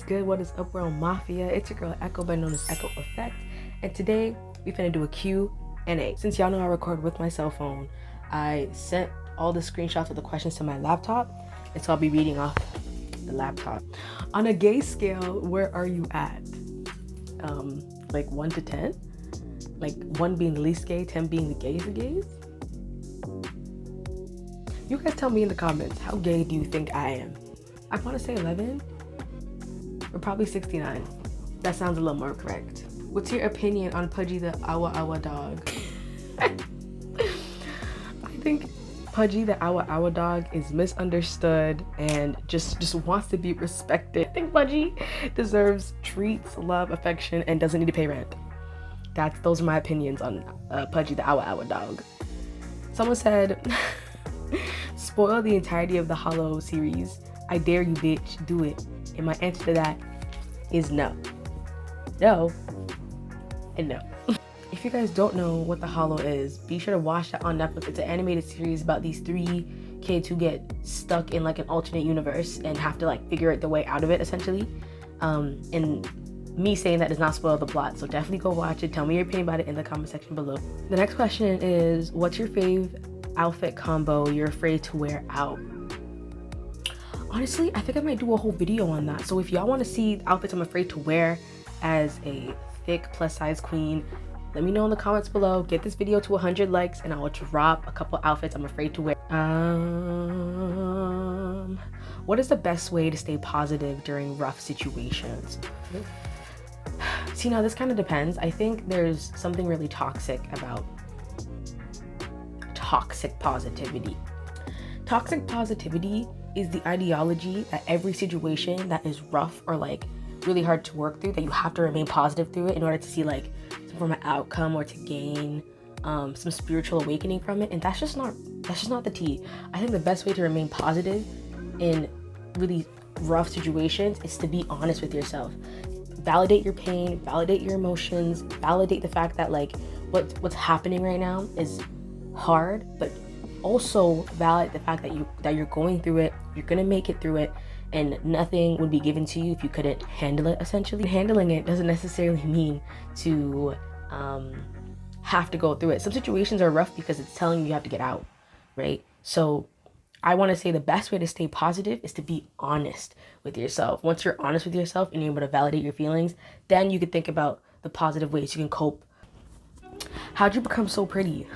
good? What is up, world mafia? It's your girl Echo, better known as Echo Effect, and today we finna do a Q&A. Since y'all know I record with my cell phone, I sent all the screenshots of the questions to my laptop, and so I'll be reading off the laptop. On a gay scale, where are you at? Like 1 to 10? Like 1 being the least gay, 10 being the gayest of gays? You guys tell me in the comments, how gay do you think I am? I want to say 11, or probably 69. That sounds a little more correct. What's your opinion on Pudgy the Awa Awa dog? I think Pudgy the Awa Awa dog is misunderstood and just wants to be respected. I think Pudgy deserves treats, love, affection, and doesn't need to pay rent. Those are my opinions on Pudgy the Awa Awa dog. Someone said, spoil the entirety of the Hollow series. I dare you, bitch, do it. And my answer to that is no. No, and no. If you guys don't know what the Hollow is, be sure to watch that on Netflix. It's an animated series about these 3 kids who get stuck in like an alternate universe and have to like figure the way out of it, essentially. And me saying that does not spoil the plot, so definitely go watch it. Tell me your opinion about it in the comment section below. The next question is, what's your fave outfit combo you're afraid to wear out? Honestly, I think I might do a whole video on that. So if y'all want to see outfits I'm afraid to wear as a thick plus size queen, let me know in the comments below. Get this video to 100 likes and I will drop a couple outfits I'm afraid to wear. What is the best way to stay positive during rough situations? See, now this kind of depends. I think there's something really toxic about toxic positivity. Toxic positivity is the ideology that every situation that is rough or like really hard to work through, that you have to remain positive through it in order to see like some form of outcome or to gain some spiritual awakening from it. And that's just not the tea. I think the best way to remain positive in really rough situations is to be honest with yourself. Validate your pain, validate your emotions, validate the fact that like what's happening right now is hard, but also validate the fact that you're going through it, you're gonna make it through it, and nothing would be given to you if you couldn't handle it, essentially. Handling it doesn't necessarily mean to have to go through it. Some situations are rough because it's telling you have to get out, right? So I want to say the best way to stay positive is to be honest with yourself. Once you're honest with yourself and you're able to validate your feelings, then you can think about the positive ways you can cope. How'd you become so pretty?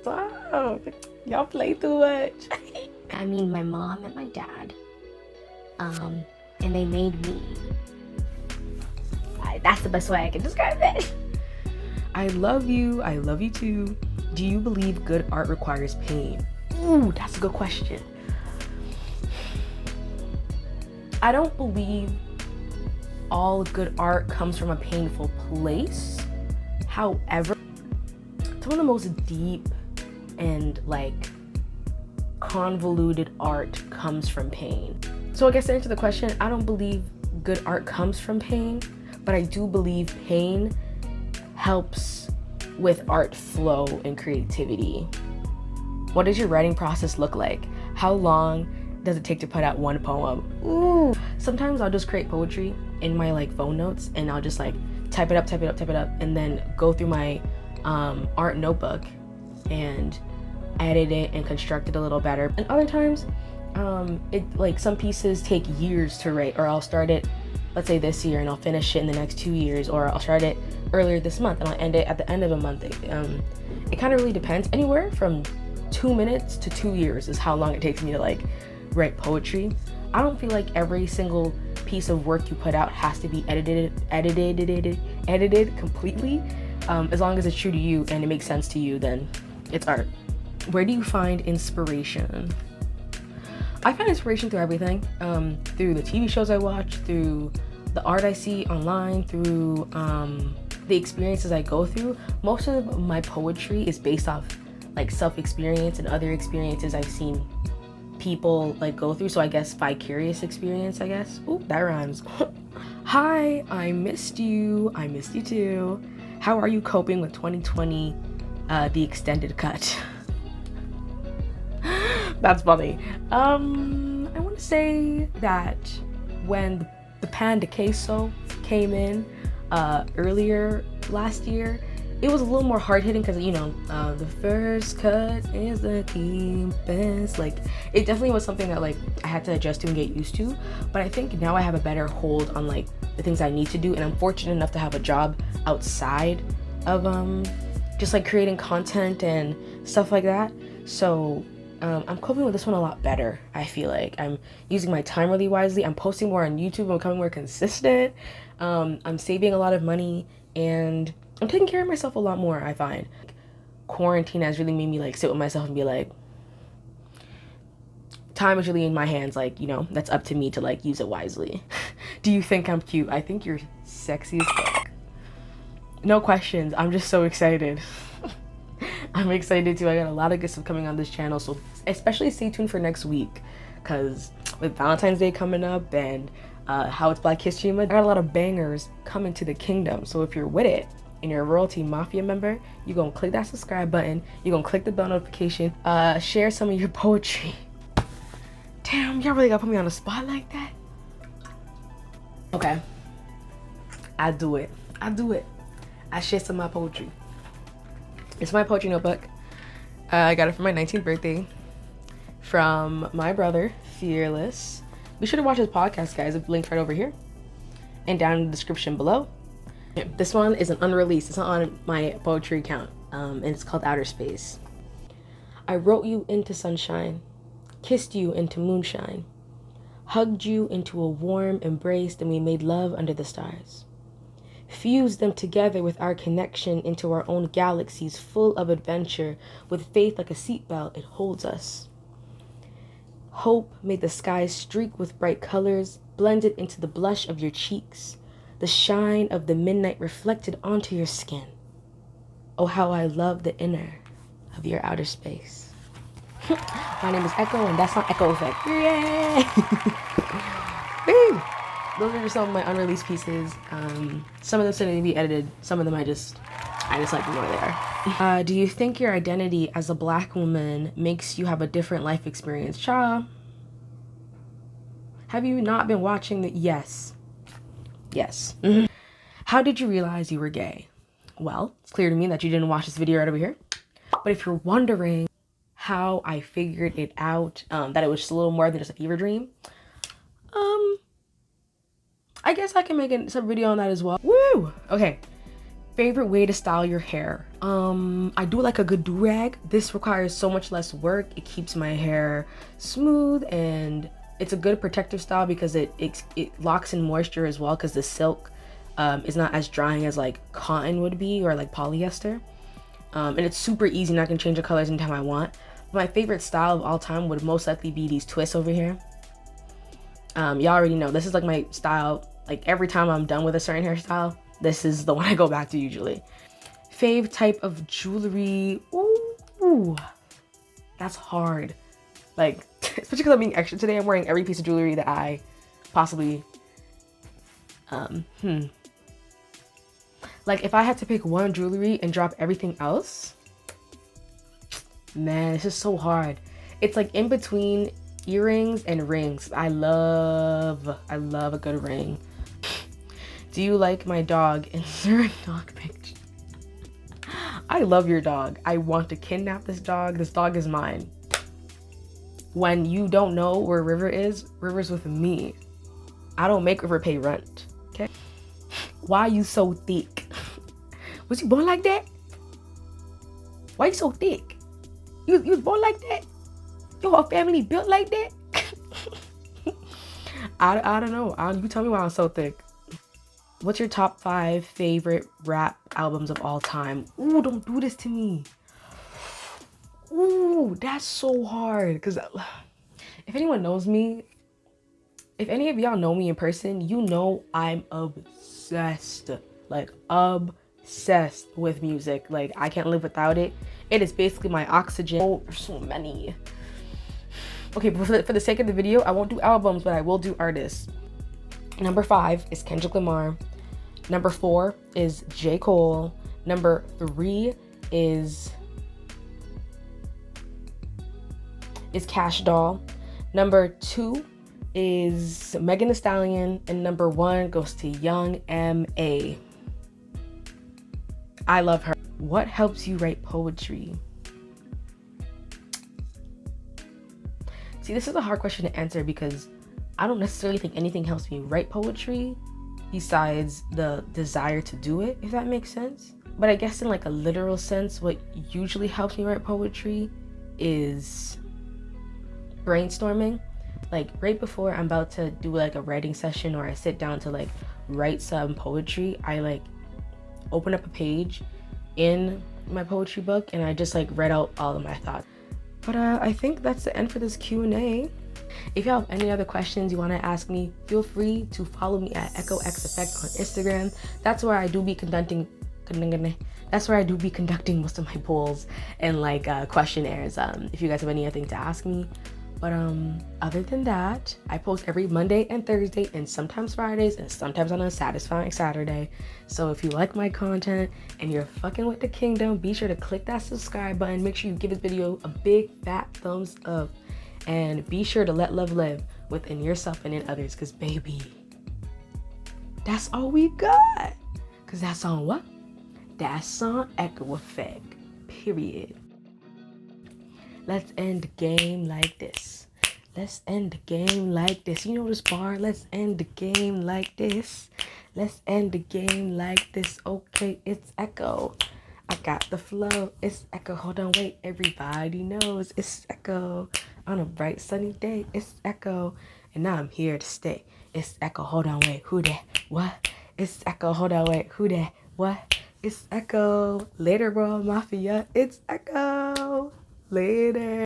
Stop. Y'all play too much. I mean, my mom and my dad, and they made me. That's the best way I can describe it. I love you. I love you too. Do you believe good art requires pain? Ooh, that's a good question. I don't believe all good art comes from a painful place. However, some of the most deep and like convoluted art comes from pain. So I guess to answer the question, I don't believe good art comes from pain, but I do believe pain helps with art flow and creativity. What does your writing process look like? How long does it take to put out one poem? Ooh. Sometimes I'll just create poetry in my like phone notes and I'll just like type it up, and then go through my art notebook and edit it and construct it a little better. And other times, some pieces take years to write, or I'll start it, let's say this year, and I'll finish it in the next 2 years, or I'll start it earlier this month and I'll end it at the end of a month. It kind of really depends. Anywhere from 2 minutes to 2 years is how long it takes me to like write poetry. I don't feel like every single piece of work you put out has to be edited completely. As long as it's true to you and it makes sense to you, then it's art. Where do you find inspiration? I find inspiration through everything. Through the TV shows I watch, through the art I see online, through the experiences I go through. Most of my poetry is based off like self-experience and other experiences I've seen people like go through. So I guess vicarious experience, I guess. Ooh, that rhymes. Hi, I missed you. I missed you too. How are you coping with 2020, the extended cut? That's funny. I want to say that when the pan de queso came in earlier last year, it was a little more hard-hitting because, you know, the first cut is the deepest. Like, it definitely was something that, like, I had to adjust to and get used to. But I think now I have a better hold on, like, the things I need to do. And I'm fortunate enough to have a job outside of just, like, creating content and stuff like that. So I'm coping with this one a lot better. I feel like I'm using my time really wisely. I'm posting more on YouTube. I'm becoming more consistent. I'm saving a lot of money, and I'm taking care of myself a lot more, I find. Quarantine has really made me, like, sit with myself and be like, time is really in my hands. Like, you know, that's up to me to, like, use it wisely. Do you think I'm cute? I think you're sexy as fuck. No questions. I'm just so excited. I'm excited too. I got a lot of good stuff coming on this channel, so especially stay tuned for next week, because with Valentine's Day coming up and how it's Black History Month, I got a lot of bangers coming to the kingdom. So if you're with it and you're a Royalty Mafia member, you're gonna click that subscribe button, you're gonna click the bell notification, share some of your poetry. Damn, y'all really gotta put me on the spot like that? Okay, I do it. I share some of my poetry. It's my poetry notebook. I got it for my 19th birthday from my brother, Fearless. Be sure to watch his podcast, guys. It's linked right over here and down in the description below. This one is an unreleased. It's not on my poetry account, and it's called Outer Space. I wrote you into sunshine, kissed you into moonshine, hugged you into a warm embrace, then we made love under the stars. Fused them together with our connection into our own galaxies full of adventure. With faith like a seatbelt, it holds us. Hope made the skies streak with bright colors, blended into the blush of your cheeks, the shine of the midnight reflected onto your skin. Oh, how I love the inner of your outer space. My name is Echo, and that's not Echo Effect. Yay! Woo! Those are just some of my unreleased pieces. Some of them still need to be edited. Some of them I just like them where they are. Do you think your identity as a Black woman makes you have a different life experience? Cha. Have you not been watching the... Yes. How did you realize you were gay? Well, it's clear to me that you didn't watch this video right over here. But if you're wondering how I figured it out, that it was just a little more than just a fever dream, I guess I can make a video on that as well. Woo! Okay. Favorite way to style your hair. I do like a good do-rag. This requires so much less work. It keeps my hair smooth, and it's a good protective style because it locks in moisture as well, because the silk is not as drying as like cotton would be, or like polyester. And it's super easy, and I can change the colors anytime I want. My favorite style of all time would most likely be these twists over here. Y'all already know this is like my style. Like every time I'm done with a certain hairstyle, this is the one I go back to usually. Fave type of jewelry. Ooh, that's hard. Like, especially because I'm being extra today, I'm wearing every piece of jewelry that I possibly, like if I had to pick one jewelry and drop everything else, man, this is so hard. It's like in between earrings and rings. I love a good ring. Do you like my dog? Insert dog picture. I love your dog. I want to kidnap this dog. This dog is mine. When you don't know where River is, River's with me. I don't make River pay rent, okay? Why you so thick? Was you born like that? Why you so thick? You was born like that? Your whole family built like that? I don't know. You tell me why I'm so thick. What's your top 5 favorite rap albums of all time? Ooh, don't do this to me. Ooh, that's so hard. Because if anyone knows me, if any of y'all know me in person, you know I'm obsessed. Like, obsessed with music. Like, I can't live without it. It is basically my oxygen. Oh, there's so many. Okay, but for the sake of the video, I won't do albums, but I will do artists. Number 5 is Kendrick Lamar. Number 4 is J. Cole. Number 3 is Cash Doll. Number 2 is Megan Thee Stallion, and number 1 goes to Young M.A. I love her. What helps you write poetry? See, this is a hard question to answer because I don't necessarily think anything helps me write poetry besides the desire to do it, if that makes sense. But I guess in like a literal sense, what usually helps me write poetry is brainstorming. Like right before I'm about to do like a writing session or I sit down to like write some poetry, I like open up a page in my poetry book and I just like read out all of my thoughts. But I think that's the end for this Q&A. If you have any other questions you want to ask me, feel free to follow me at echoeffect on Instagram. That's where I do be conducting most of my polls and like questionnaires. If you guys have anything to ask me. But other than that, I post every Monday and Thursday and sometimes Fridays and sometimes on a satisfying Saturday. So if you like my content and you're fucking with the kingdom, be sure to click that subscribe button. Make sure you give this video a big fat thumbs up. And be sure to let love live within yourself and in others. Because baby, that's all we got. Because that's on what? That's on Echo Effect. Period. Let's end the game like this. Let's end the game like this. You know this bar? Let's end the game like this. Let's end the game like this. Okay, it's Echo. I got the flow. It's Echo. Hold on, wait. Everybody knows it's Echo. On a bright sunny day, it's Echo. And now I'm here to stay. It's Echo. Hold on, wait. Who that? What? It's Echo. Hold on, wait. Who that? What? It's Echo. Later, World Mafia. It's Echo. Later.